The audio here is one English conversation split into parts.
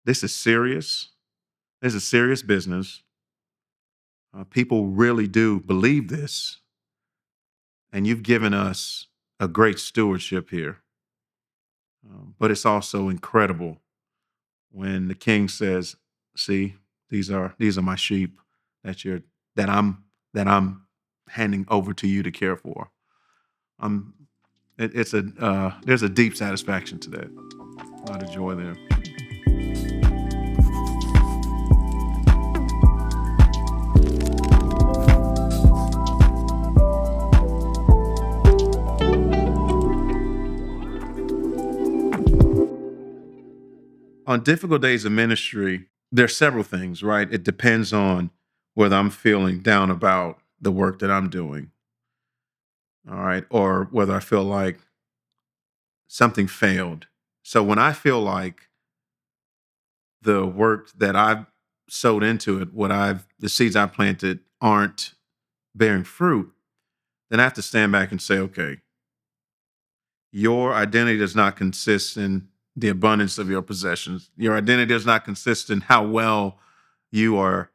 This is serious. This is serious business. People really do believe this, and you've given us a great stewardship here. But it's also incredible when the king says, "See, these are my sheep that you're that I'm handing over to you to care for." Um, it's a there's a deep satisfaction to that. A lot of joy there. On difficult days of ministry, there's several things, right? It depends on whether I'm feeling down about the work that I'm doing, all right, or whether I feel like something failed. So when I feel like the work that I've sowed into it, the seeds I planted aren't bearing fruit, then I have to stand back and say, okay, your identity does not consist in the abundance of your possessions. Your identity does not consist in how well you are,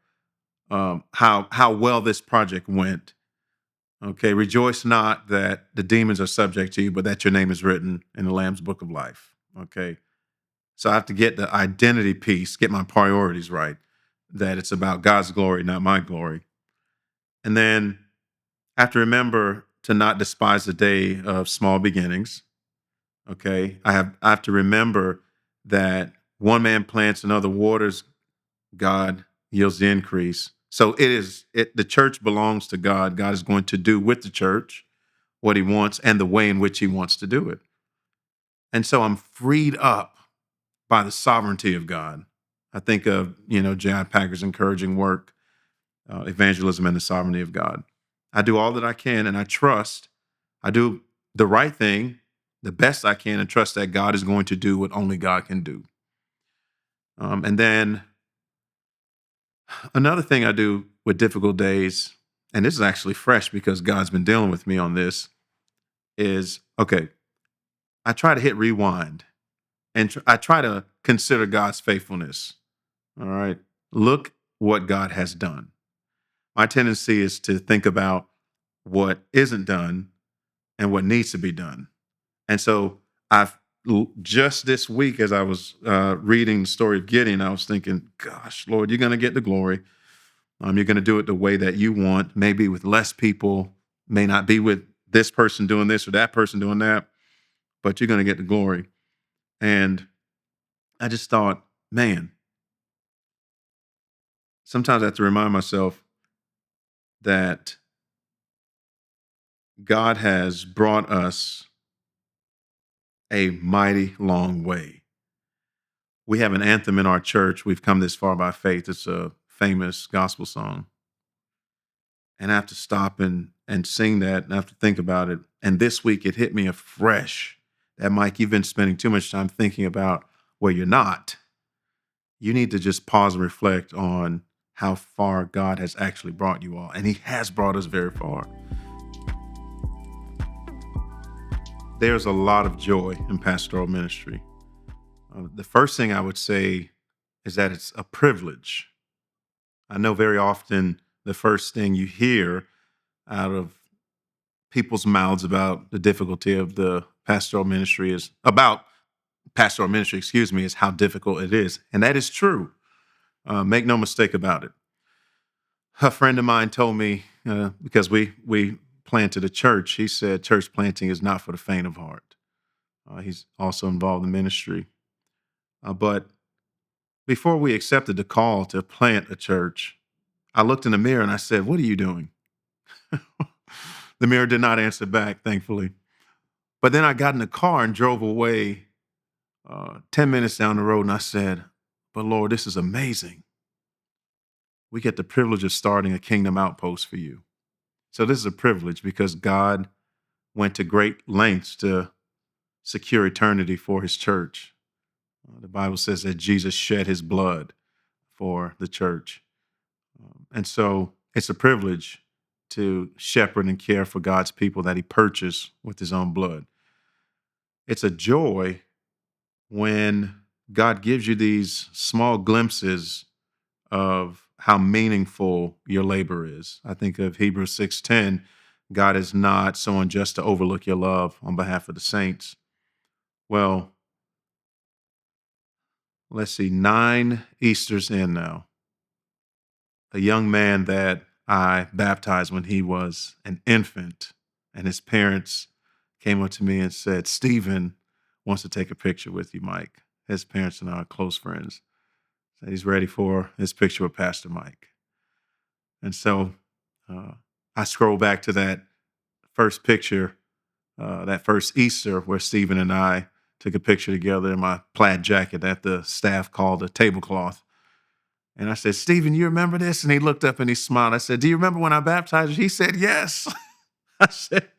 how well this project went. Okay, rejoice not that the demons are subject to you, but that your name is written in the Lamb's Book of Life. Okay, so I have to get the identity piece, get my priorities right. That it's about God's glory, not my glory, and then I have to remember to not despise the day of small beginnings. Okay. I have to remember that one man plants, another waters, God yields the increase. So the church belongs to God. God is going to do with the church what he wants and the way in which he wants to do it. And so I'm freed up by the sovereignty of God. I think of, J.I. Packer's encouraging work, evangelism and the sovereignty of God. I do all that I can and I do the right thing the best I can and trust that God is going to do what only God can do. And then another thing I do with difficult days, and this is actually fresh because God's been dealing with me on this, is okay, I try to hit rewind and I try to consider God's faithfulness. All right. Look what God has done. My tendency is to think about what isn't done and what needs to be done. And so just this week, as I was reading the story of Gideon, I was thinking, gosh, Lord, you're going to get the glory. You're going to do it the way that you want, maybe with less people, may not be with this person doing this or that person doing that, but you're going to get the glory. And I just thought, man, sometimes I have to remind myself that God has brought us a mighty long way. We have an anthem in our church, "We've come this far by faith." It's a famous gospel song. And I have to stop and sing that, and I have to think about it. And this week it hit me afresh that, Mike, you've been spending too much time thinking about where you're not. You need to just pause and reflect on how far God has actually brought you all. And he has brought us very far. There's a lot of joy in pastoral ministry. The first thing I would say is that it's a privilege. I know very often the first thing you hear out of people's mouths about the difficulty of the pastoral ministry is about pastoral ministry, excuse me, is how difficult it is. And that is true. Make no mistake about it. A friend of mine told me, because we planted a church, he said church planting is not for the faint of heart. He's also involved in ministry. But before we accepted the call to plant a church, I looked in the mirror and I said, "What are you doing?" The mirror did not answer back, thankfully. But then I got in the car and drove away 10 minutes down the road, and I said, "But Lord, this is amazing. We get the privilege of starting a kingdom outpost for you." So this is a privilege because God went to great lengths to secure eternity for his church. The Bible says that Jesus shed his blood for the church. And so it's a privilege to shepherd and care for God's people that he purchased with his own blood. It's a joy when God gives you these small glimpses of how meaningful your labor is. I think of Hebrews 6:10. God is not so unjust to overlook your love on behalf of the saints. Well, let's see, 9 Easters in now. A young man that I baptized when he was an infant, and his parents came up to me and said, Stephen wants to take a picture with you, Mike. His parents and I are close friends. So he's ready for his picture with Pastor Mike. And so uh, I scroll back to that first picture, that first Easter, where Stephen and I took a picture together in my plaid jacket that the staff called a tablecloth. And I said, Stephen, you remember this? And he looked up and he smiled. I said, do you remember when I baptized you? He said, yes. I said,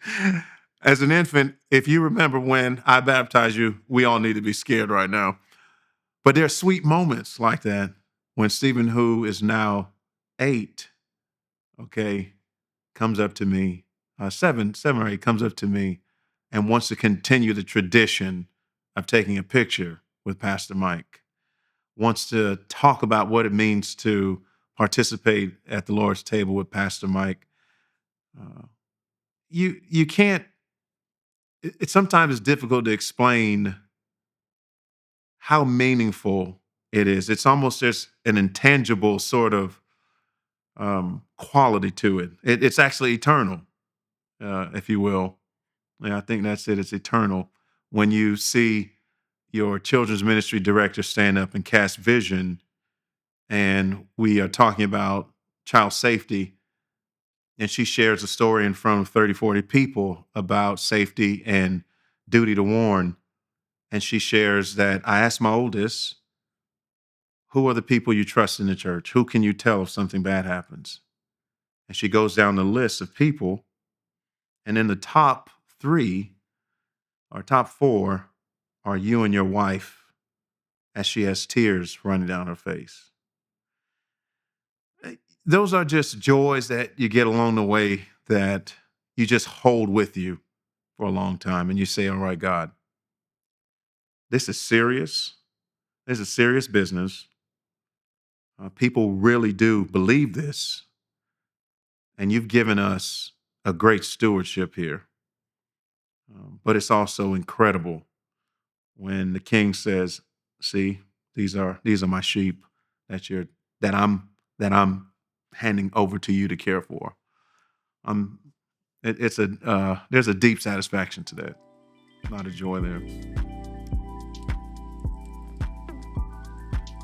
as an infant, if you remember when I baptized you, we all need to be scared right now. But there are sweet moments like that when Stephen, who is now 8, okay, comes up to me, 7 or 8, comes up to me and wants to continue the tradition of taking a picture with Pastor Mike, wants to talk about what it means to participate at the Lord's table with Pastor Mike. Uh, you can't. It sometimes it's difficult to explain how meaningful it is. It's almost just an intangible sort of quality to it. It's actually eternal, if you will. Yeah, I think that's it. It's eternal. When you see your children's ministry director stand up and cast vision, and we are talking about child safety, and she shares a story in front of 30, 40 people about safety and duty to warn. And she shares that I asked my oldest, who are the people you trust in the church? Who can you tell if something bad happens? And she goes down the list of people. And in the top 3 or top 4 are you and your wife, as she has tears running down her face. Those are just joys that you get along the way that you just hold with you for a long time. And you say, all right, God, this is serious. This is serious business. People really do believe this. And you've given us a great stewardship here. But it's also incredible when the king says, see, these are my sheep that you're that I'm handing over to you to care for. Um it's a there's a deep satisfaction to that. A lot of joy there.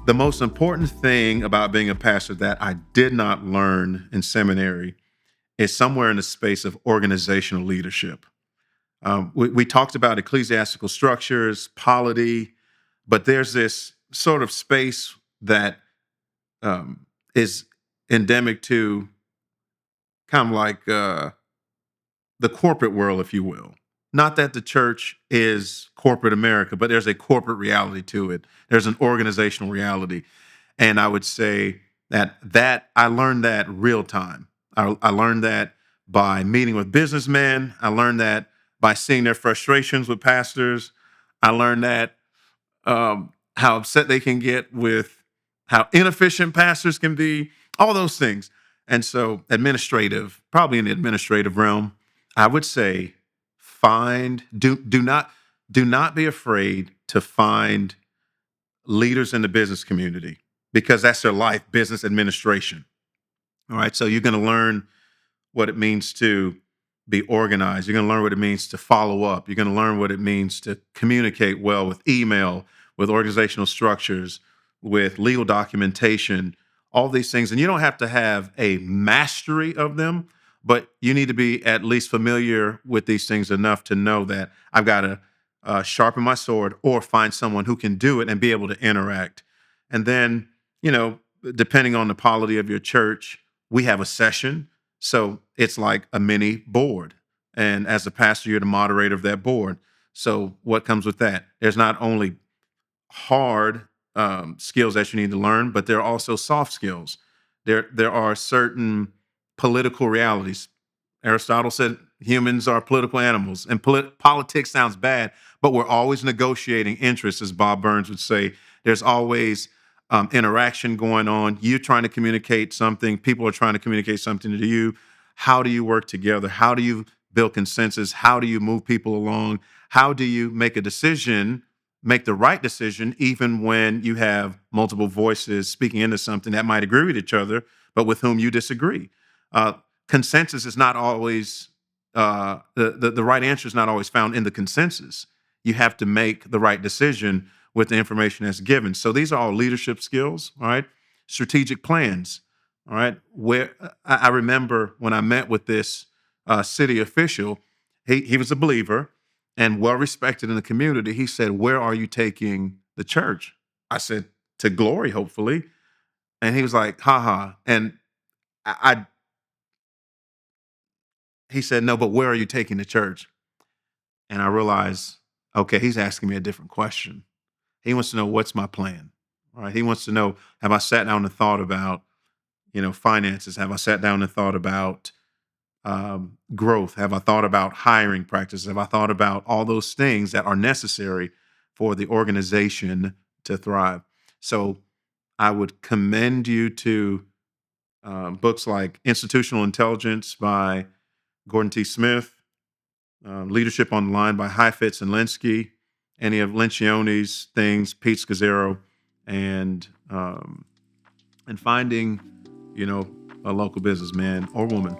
The most important thing about being a pastor that I did not learn in seminary is somewhere in the space of organizational leadership. We talked about ecclesiastical structures, polity, but there's this sort of space that is endemic to kind of like the corporate world, if you will. Not that the church is corporate America, but there's a corporate reality to it. There's an organizational reality. And I would say that I learned that real time. I learned that by meeting with businessmen. I learned that by seeing their frustrations with pastors. I learned that how upset they can get with how inefficient pastors can be, all those things. And so, probably in the administrative realm, I would say do not be afraid to find leaders in the business community because that's their life, business administration. All right. So you're going to learn what it means to be organized. You're going to learn what it means to follow up. You're going to learn what it means to communicate well with email, with organizational structures, with legal documentation, all these things. And you don't have to have a mastery of them, but you need to be at least familiar with these things enough to know that I've got to sharpen my sword or find someone who can do it and be able to interact. And then, depending on the polity of your church, we have a session, so it's like a mini board. And as a pastor, you're the moderator of that board. So what comes with that? There's not only hard skills that you need to learn, but there are also soft skills. There are certain political realities. Aristotle said humans are political animals, and politics sounds bad, but we're always negotiating interests, as Bob Burns would say. There's always interaction going on. You're trying to communicate something. People are trying to communicate something to you. How do you work together? How do you build consensus? How do you move people along? How do you make a decision, make the right decision, even when you have multiple voices speaking into something that might agree with each other, but with whom you disagree? Uh, Consensus is not always the right answer is not always found in the consensus. You have to make the right decision with the information that's given. So these are all leadership skills, all right? Strategic plans, all right? Where I remember when I met with this city official, he was a believer and well respected in the community. He said, "Where are you taking the church?" I said, "To glory, hopefully." And he was like, "Ha ha." And I he said, "No, but where are you taking the church?" And I realized, okay, he's asking me a different question. He wants to know what's my plan. All right. He wants to know, have I sat down and thought about, finances? Have I sat down and thought about growth? Have I thought about hiring practices? Have I thought about all those things that are necessary for the organization to thrive? So I would commend you to books like Institutional Intelligence by Gordon T. Smith, Leadership on the Line by Heifetz and Linsky, any of Lencioni's things, Pete Scazzaro, and finding, you know, a local businessman or woman